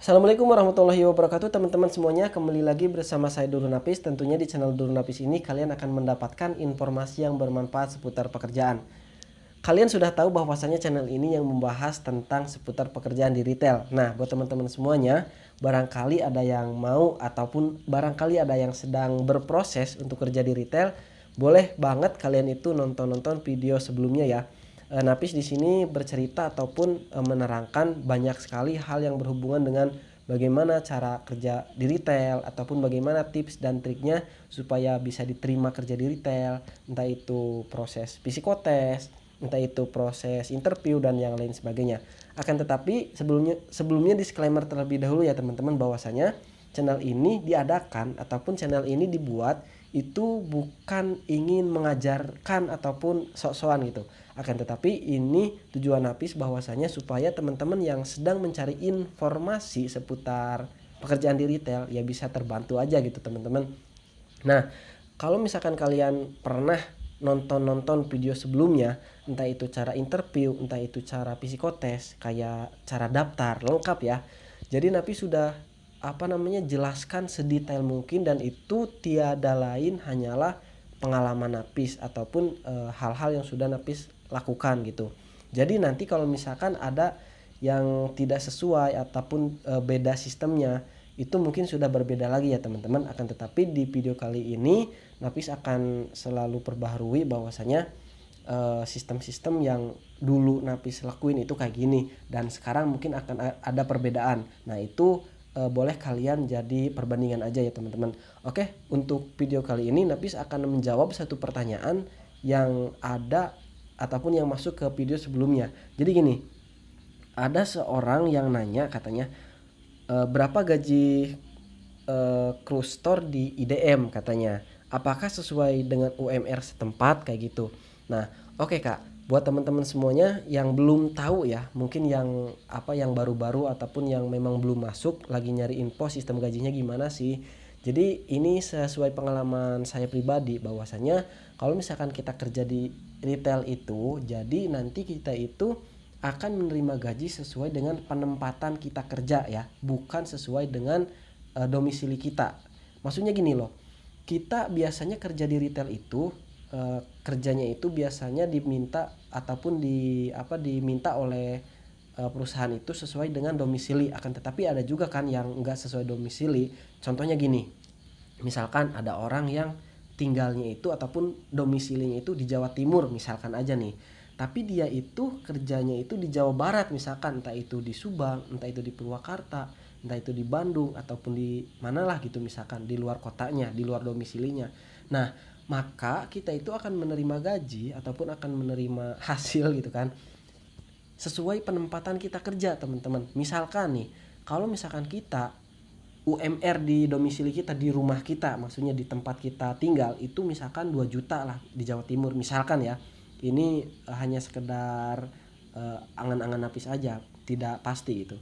Assalamualaikum warahmatullahi wabarakatuh teman-teman semuanya. Kembali lagi bersama saya Duru Napis. Tentunya di channel Duru Napis ini kalian akan mendapatkan informasi yang bermanfaat seputar pekerjaan. Kalian sudah tahu bahwasanya channel ini yang membahas tentang seputar pekerjaan di retail. Nah, buat teman-teman semuanya, barangkali ada yang mau ataupun barangkali ada yang sedang berproses untuk kerja di retail, boleh banget kalian itu nonton video sebelumnya ya. Napis di sini bercerita ataupun menerangkan banyak sekali hal yang berhubungan dengan bagaimana cara kerja di retail ataupun bagaimana tips dan triknya supaya bisa diterima kerja di retail, entah itu proses psikotes, entah itu proses interview dan yang lain sebagainya. Akan tetapi sebelumnya disclaimer terlebih dahulu ya teman-teman, bahwasanya channel ini diadakan ataupun channel ini dibuat itu bukan ingin mengajarkan ataupun sok-sokan gitu. Akan tetapi ini tujuan Napis bahwasanya supaya teman-teman yang sedang mencari informasi seputar pekerjaan di retail ya bisa terbantu aja gitu teman-teman. Nah, kalau misalkan kalian pernah nonton video sebelumnya, entah itu cara interview, entah itu cara psikotes, kayak cara daftar lengkap ya. Jadi Napis sudah jelaskan sedetail mungkin, dan itu tiada lain hanyalah pengalaman Napis ataupun hal-hal yang sudah Napis lakukan gitu. Jadi nanti kalau misalkan ada yang tidak sesuai ataupun beda sistemnya, itu mungkin sudah berbeda lagi ya teman-teman. Akan tetapi di video kali ini Napis akan selalu perbaharui bahwasanya sistem-sistem yang dulu Napis lakuin itu kayak gini dan sekarang mungkin akan ada perbedaan. Nah itu boleh kalian jadi perbandingan aja ya teman-teman. Oke, untuk video kali ini Napis akan menjawab satu pertanyaan yang ada ataupun yang masuk ke video sebelumnya. Jadi gini, ada seorang yang nanya katanya, berapa gaji kru store di IDM katanya, apakah sesuai dengan UMR setempat kayak gitu. Nah oke Kak, buat teman-teman semuanya yang belum tahu ya, mungkin yang baru-baru ataupun yang memang belum masuk lagi nyari info sistem gajinya gimana sih. Jadi ini sesuai pengalaman saya pribadi bahwasanya kalau misalkan kita kerja di retail itu, jadi nanti kita itu akan menerima gaji sesuai dengan penempatan kita kerja ya, bukan sesuai dengan domisili kita. Maksudnya gini loh, kita biasanya kerja di retail itu kerjanya itu biasanya diminta ataupun diminta oleh perusahaan itu sesuai dengan domisili. Akan tetapi ada juga kan yang enggak sesuai domisili. Contohnya gini, misalkan ada orang yang tinggalnya itu ataupun domisilinya itu di Jawa Timur misalkan aja nih, tapi dia itu kerjanya itu di Jawa Barat misalkan, entah itu di Subang, entah itu di Purwakarta, entah itu di Bandung ataupun di manalah gitu misalkan, di luar kotanya, di luar domisilinya. Nah maka kita itu akan menerima gaji ataupun akan menerima hasil gitu kan sesuai penempatan kita kerja teman-teman. Misalkan nih, kalau misalkan kita UMR di domisili kita, di rumah kita, maksudnya di tempat kita tinggal itu misalkan 2 juta lah di Jawa Timur misalkan ya. Ini hanya sekedar angan-angan Napis aja, tidak pasti itu.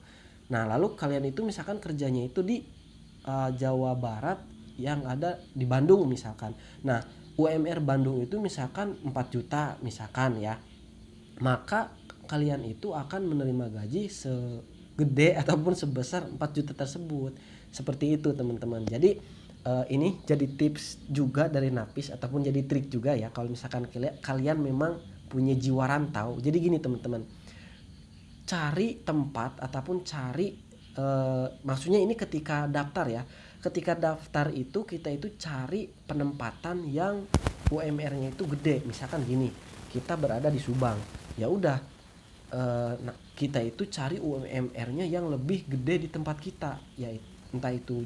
Nah lalu kalian itu misalkan kerjanya itu di Jawa Barat yang ada di Bandung misalkan. Nah UMR Bandung itu misalkan 4 juta misalkan ya, maka kalian itu akan menerima gaji segede ataupun sebesar 4 juta tersebut. Seperti itu teman-teman. Jadi ini jadi tips juga dari Napis ataupun jadi trik juga ya kalau misalkan kalian memang punya jiwa rantau. Jadi gini teman-teman, cari tempat ataupun cari maksudnya ini ketika daftar ya. Ketika daftar itu kita itu cari penempatan yang UMR-nya itu gede. Misalkan gini, kita berada di Subang. Ya udah, kita itu cari UMR-nya yang lebih gede di tempat kita, ya entah itu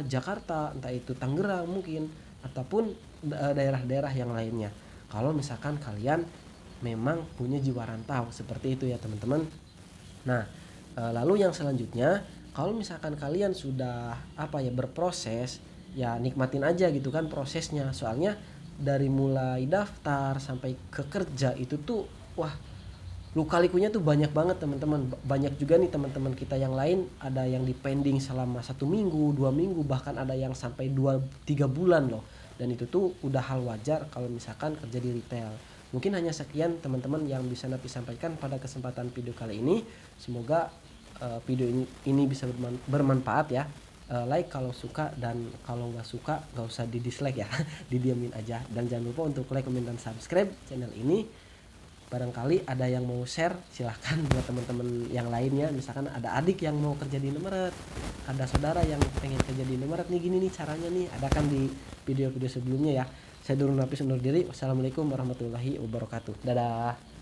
Jakarta, entah itu Tangerang mungkin, ataupun daerah-daerah yang lainnya. Kalau misalkan kalian memang punya jiwa rantau seperti itu ya teman-teman. Nah lalu yang selanjutnya, kalau misalkan kalian sudah berproses, ya nikmatin aja gitu kan prosesnya. Soalnya dari mulai daftar sampai ke kerja itu tuh wah, luka-likunya tuh banyak banget teman-teman. Banyak juga nih teman-teman kita yang lain, ada yang di pending selama 1 minggu, 2 minggu, bahkan ada yang sampai 2-3 bulan loh. Dan itu tuh udah hal wajar kalau misalkan kerja di retail. Mungkin hanya sekian teman-teman yang bisa Napi sampaikan pada kesempatan video kali ini. Semoga video ini bisa bermanfaat ya. Like kalau suka, dan kalau nggak suka nggak usah di dislike ya. Didiamin aja, dan jangan lupa untuk like, comment, dan subscribe channel ini. Barangkali ada yang mau share, silahkan buat teman-teman yang lainnya. Misalkan ada adik yang mau kerja di Indomaret, ada saudara yang pengen kerja di Indomaret nih, gini nih caranya nih, ada kan di video-video sebelumnya ya. Saya Durun Napis undur diri. Wassalamualaikum warahmatullahi wabarakatuh. Dadah.